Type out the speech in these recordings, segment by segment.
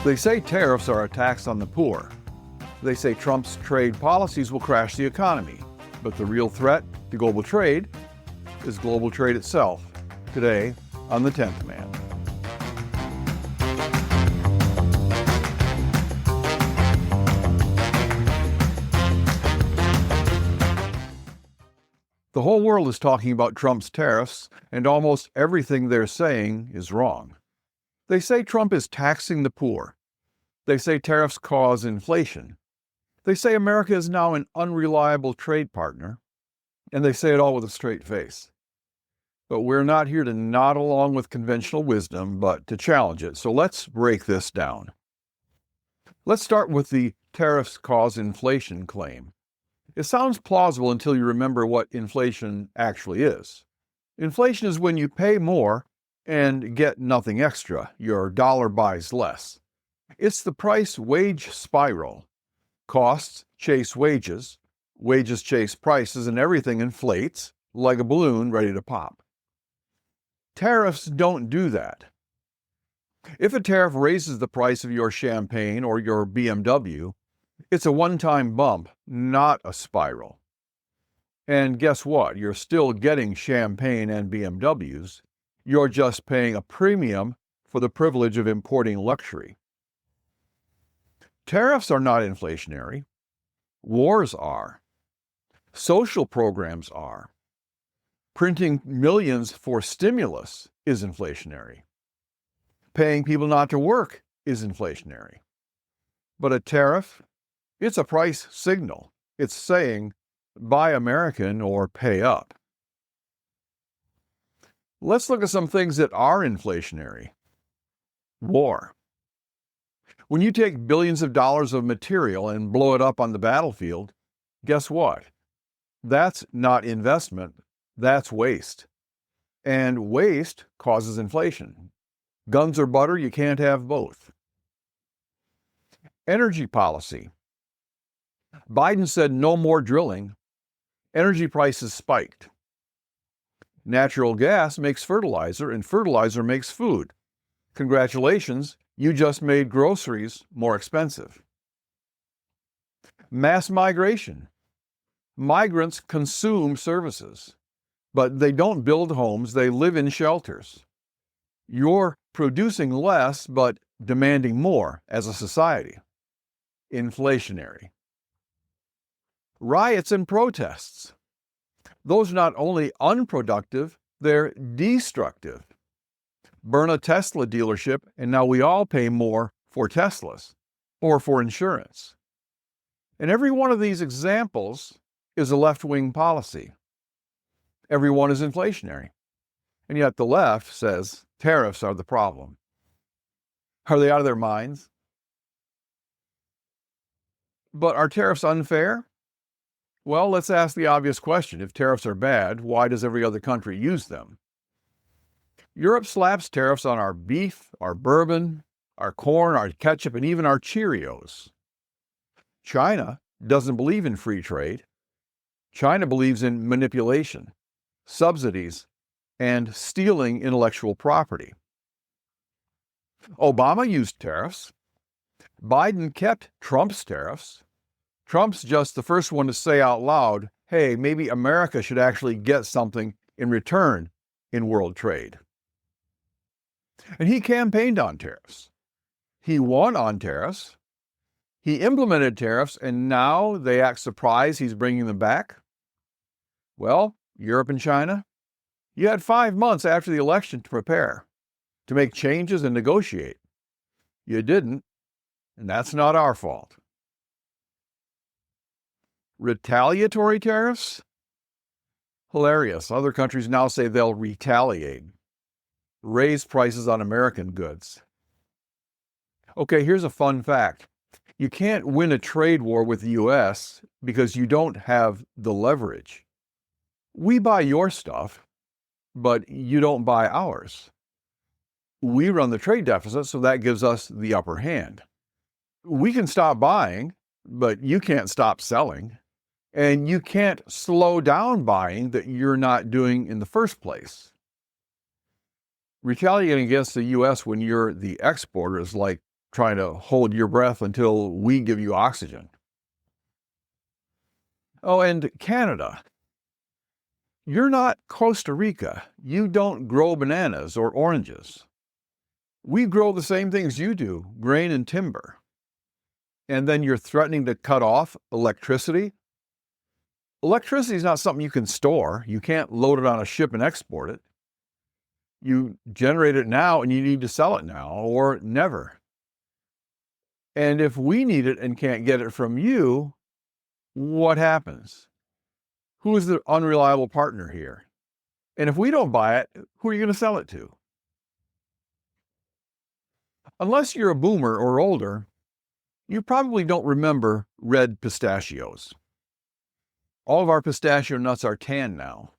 They say tariffs are a tax on the poor. They say Trump's trade policies will crash the economy. But the real threat to global trade is global trade itself. Today on The 10th Man. The whole world is talking about Trump's tariffs, and almost everything they're saying is wrong. They say Trump is taxing the poor. They say tariffs cause inflation. They say America is now an unreliable trade partner, and they say it all with a straight face. But we're not here to nod along with conventional wisdom, but to challenge it. So let's break this down. Let's start with the tariffs cause inflation claim. It sounds plausible until you remember what inflation actually is. Inflation is when you pay more and get nothing extra. Your dollar buys less. It's the price-wage spiral. Costs chase wages, wages chase prices, and everything inflates like a balloon ready to pop. Tariffs don't do that. If a tariff raises the price of your champagne or your BMW, it's a one-time bump, not a spiral. And guess what? You're still getting champagne and BMWs. You're just paying a premium for the privilege of importing luxury. Tariffs are not inflationary. Wars are. Social programs are. Printing millions for stimulus is inflationary. Paying people not to work is inflationary. But a tariff, it's a price signal. It's saying, buy American or pay up. Let's look at some things that are inflationary. War. When you take billions of dollars of material and blow it up on the battlefield, guess what? That's not investment, that's waste. And waste causes inflation. Guns or butter, you can't have both. Energy policy. Biden said no more drilling. Energy prices spiked. Natural gas makes fertilizer, and fertilizer makes food. Congratulations, you just made groceries more expensive. Mass migration. Migrants consume services, but they don't build homes, they live in shelters. You're producing less, but demanding more as a society. Inflationary. Riots and protests. Those are not only unproductive, they're destructive. Burn a Tesla dealership, and now we all pay more for Teslas or for insurance. And every one of these examples is a left-wing policy. Every one is inflationary. And yet the left says tariffs are the problem. Are they out of their minds? But are tariffs unfair? Well, let's ask the obvious question. If tariffs are bad, why does every other country use them? Europe slaps tariffs on our beef, our bourbon, our corn, our ketchup, and even our Cheerios. China doesn't believe in free trade. China believes in manipulation, subsidies, and stealing intellectual property. Obama used tariffs. Biden kept Trump's tariffs. Trump's just the first one to say out loud, hey, maybe America should actually get something in return in world trade. And he campaigned on tariffs. He won on tariffs. He implemented tariffs, and now they act surprised he's bringing them back. Well, Europe and China, you had 5 months after the election to prepare, to make changes and negotiate. You didn't, and that's not our fault. Retaliatory tariffs? Hilarious. Other countries now say they'll retaliate. Raise prices on American goods. Okay, here's a fun fact. You can't win a trade war with the U.S. because you don't have the leverage. We buy your stuff, but you don't buy ours. We run the trade deficit, so that gives us the upper hand. We can stop buying, but you can't stop selling. And you can't slow down buying that you're not doing in the first place. Retaliating against the U.S. when you're the exporter is like trying to hold your breath until we give you oxygen. Oh, and Canada. You're not Costa Rica. You don't grow bananas or oranges. We grow the same things you do, grain and timber. And then you're threatening to cut off electricity? Electricity is not something you can store. You can't load it on a ship and export it. You generate it now and you need to sell it now or never. And if we need it and can't get it from you, what happens? Who is the unreliable partner here? And if we don't buy it, who are you going to sell it to? Unless you're a boomer or older, you probably don't remember red pistachios. All of our pistachio nuts are tan now.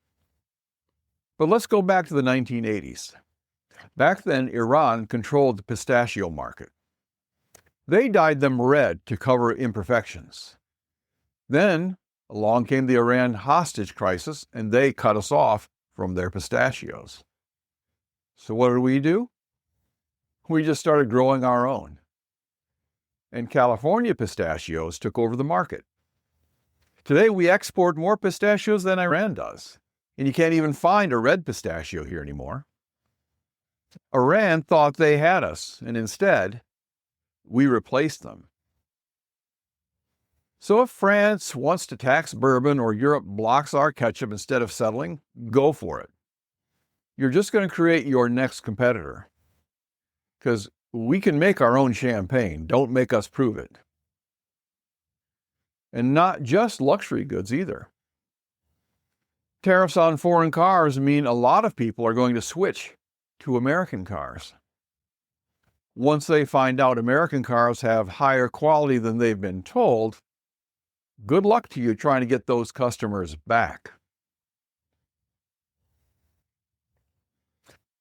But let's go back to the 1980s. Back then, Iran controlled the pistachio market. They dyed them red to cover imperfections. Then along came the Iran hostage crisis, and they cut us off from their pistachios. So what do? We just started growing our own. And California pistachios took over the market. Today, we export more pistachios than Iran does, and you can't even find a red pistachio here anymore. Iran thought they had us, and instead, we replaced them. So if France wants to tax bourbon or Europe blocks our ketchup instead of settling, go for it. You're just going to create your next competitor. Because we can make our own champagne. Don't make us prove it. And not just luxury goods either. Tariffs on foreign cars mean a lot of people are going to switch to American cars. Once they find out American cars have higher quality than they've been told, good luck to you trying to get those customers back.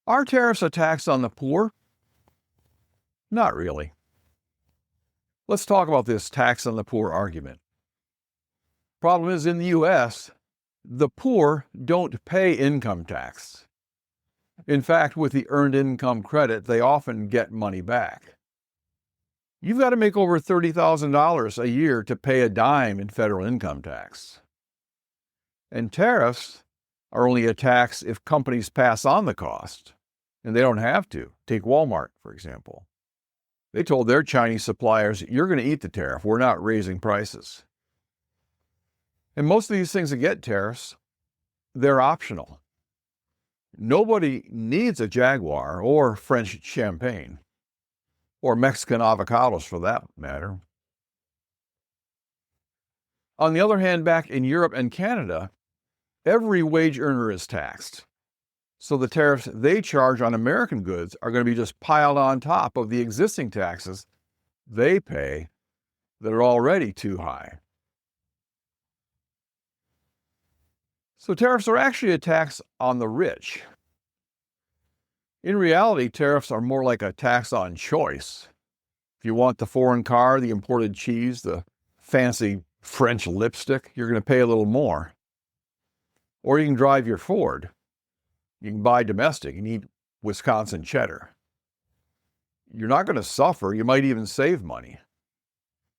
Are tariffs a tax on the poor? Not really. Let's talk about this tax on the poor argument. Problem is, in the U.S., the poor don't pay income tax. In fact, with the earned income credit, they often get money back. You've got to make over $30,000 a year to pay a dime in federal income tax. And tariffs are only a tax if companies pass on the cost, and they don't have to. Take Walmart, for example. They told their Chinese suppliers, you're going to eat the tariff. We're not raising prices. And most of these things that get tariffs, they're optional. Nobody needs a Jaguar or French champagne, or Mexican avocados for that matter. On the other hand, back in Europe and Canada, every wage earner is taxed. So the tariffs they charge on American goods are going to be just piled on top of the existing taxes they pay that are already too high. So tariffs are actually a tax on the rich. In reality, tariffs are more like a tax on choice. If you want the foreign car, the imported cheese, the fancy French lipstick, you're going to pay a little more. Or you can drive your Ford. You can buy domestic and eat Wisconsin cheddar. You're not going to suffer. You might even save money.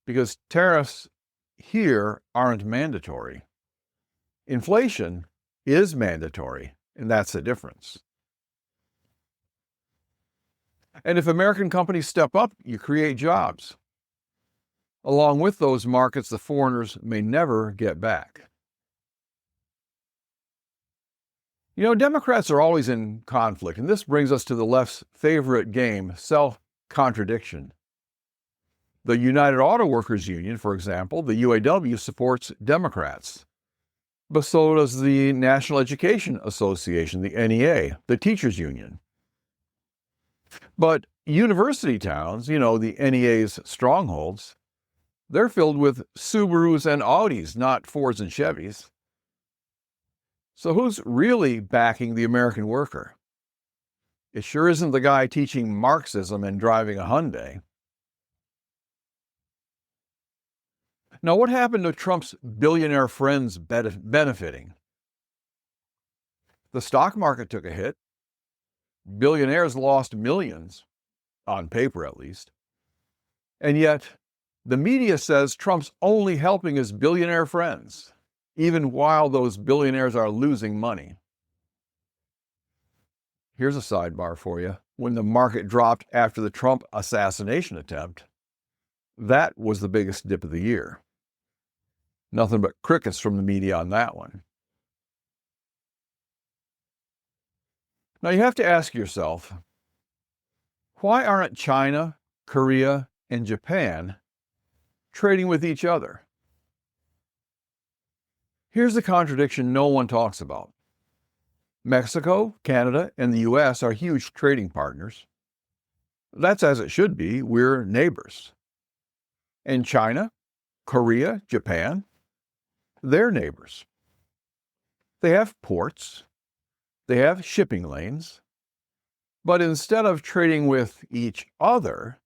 Because tariffs here aren't mandatory. Inflation is mandatory, and that's the difference. And if American companies step up, you create jobs. Along with those markets, the foreigners may never get back. You know, Democrats are always in conflict, and this brings us to the left's favorite game, self-contradiction. The United Auto Workers Union, for example, the UAW, supports Democrats. But so does the National Education Association, the NEA, the teachers union. But university towns, the NEA's strongholds, they're filled with Subarus and Audis, not Fords and Chevys. So who's really backing the American worker? It sure isn't the guy teaching Marxism and driving a Hyundai. Now, what happened to Trump's billionaire friends benefiting? The stock market took a hit. Billionaires lost millions, on paper at least. And yet, the media says Trump's only helping his billionaire friends, even while those billionaires are losing money. Here's a sidebar for you. When the market dropped after the Trump assassination attempt, that was the biggest dip of the year. Nothing but crickets from the media on that one. Now you have to ask yourself, why aren't China, Korea, and Japan trading with each other? Here's the contradiction no one talks about. Mexico, Canada, and the US are huge trading partners. That's as it should be. We're neighbors. And China, Korea, Japan, they're neighbors. They have ports. They have shipping lanes. But instead of trading with each other,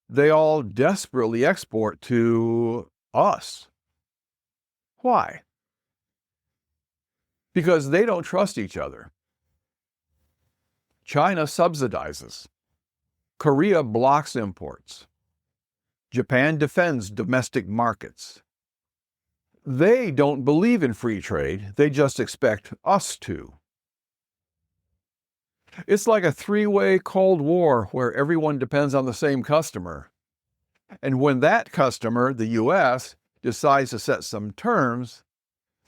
they all desperately export to us. Why? Because they don't trust each other. China subsidizes. Korea blocks imports. Japan defends domestic markets. They don't believe in free trade. They just expect us to. It's like a three-way Cold War where everyone depends on the same customer. And when that customer, the U.S., decides to set some terms,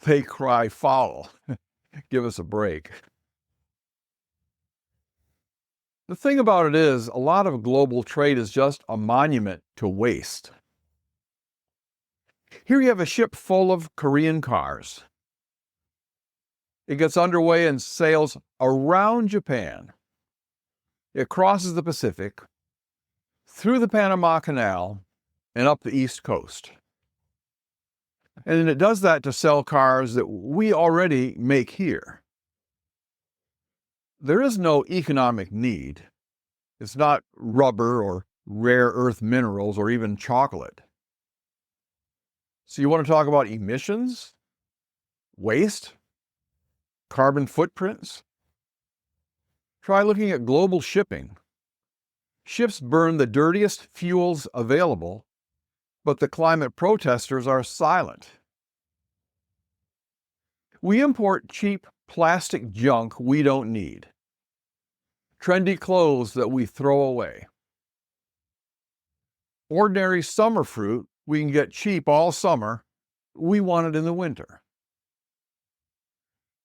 they cry foul. Give us a break. The thing about it is, a lot of global trade is just a monument to waste. Here you have a ship full of Korean cars. It gets underway and sails around Japan. It crosses the Pacific, through the Panama Canal, and up the East Coast. And it does that to sell cars that we already make here. There is no economic need. It's not rubber or rare earth minerals or even chocolate. So you want to talk about emissions? Waste? Carbon footprints? Try looking at global shipping. Ships burn the dirtiest fuels available, but the climate protesters are silent. We import cheap plastic junk we don't need. Trendy clothes that we throw away. Ordinary summer fruit we can get cheap all summer. We want it in the winter.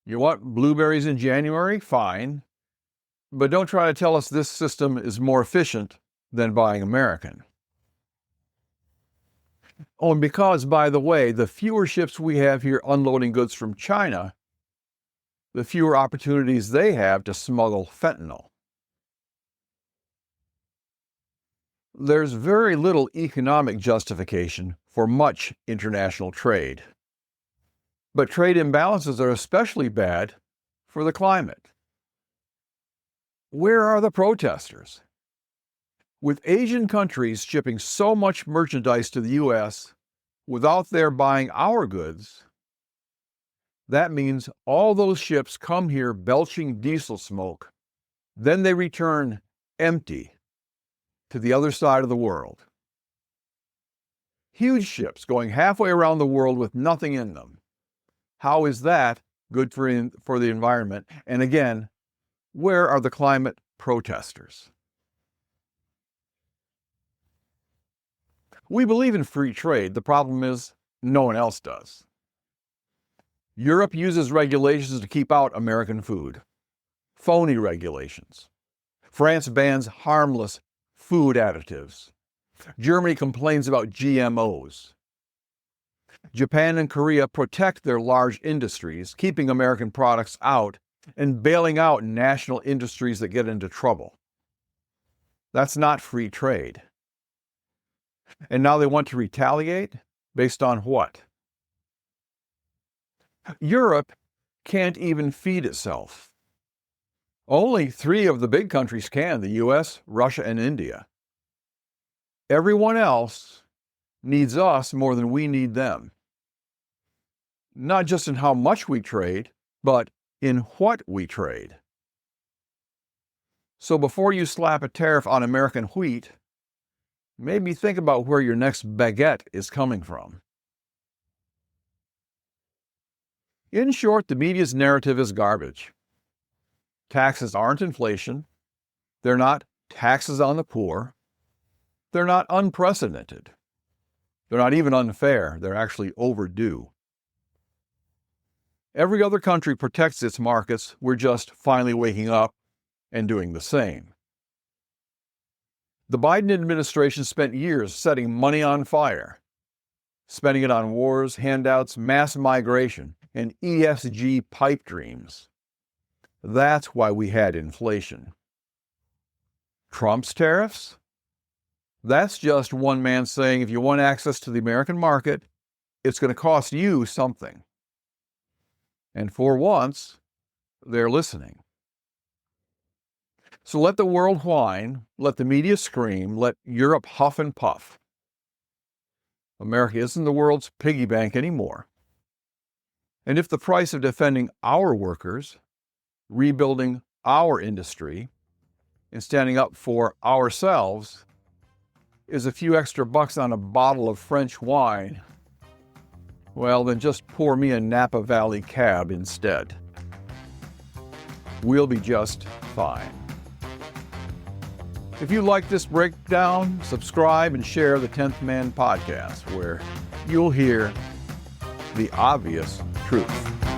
You want blueberries in January? Fine. But don't try to tell us this system is more efficient than buying American. Oh, and because, by the way, the fewer ships we have here unloading goods from China, the fewer opportunities they have to smuggle fentanyl. There's very little economic justification for much international trade. But trade imbalances are especially bad for the climate. Where are the protesters? With Asian countries shipping so much merchandise to the U.S. without their buying our goods, that means all those ships come here belching diesel smoke, then they return empty to the other side of the world. Huge ships going halfway around the world with nothing in them. How is that good for the environment? And again, where are the climate protesters? We believe in free trade. The problem is no one else does. Europe uses regulations to keep out American food. Phony regulations. France bans harmless food additives. Germany complains about GMOs. Japan and Korea protect their large industries, keeping American products out and bailing out national industries that get into trouble. That's not free trade. And now they want to retaliate? Based on what? Europe can't even feed itself. Only 3 of the big countries can, the US, Russia, and India. Everyone else needs us more than we need them. Not just in how much we trade, but in what we trade. So before you slap a tariff on American wheat, made me think about where your next baguette is coming from. In short, the media's narrative is garbage. Taxes aren't inflation. They're not taxes on the poor. They're not unprecedented. They're not even unfair. They're actually overdue. Every other country protects its markets. We're just finally waking up and doing the same. The Biden administration spent years setting money on fire, spending it on wars, handouts, mass migration, and ESG pipe dreams. That's why we had inflation. Trump's tariffs? That's just one man saying if you want access to the American market, it's going to cost you something. And for once, they're listening. So let the world whine, let the media scream, let Europe huff and puff. America isn't the world's piggy bank anymore. And if the price of defending our workers, rebuilding our industry, and standing up for ourselves is a few extra bucks on a bottle of French wine, well, then just pour me a Napa Valley cab instead. We'll be just fine. If you like this breakdown, subscribe and share the 10th Man podcast, where you'll hear the obvious truth.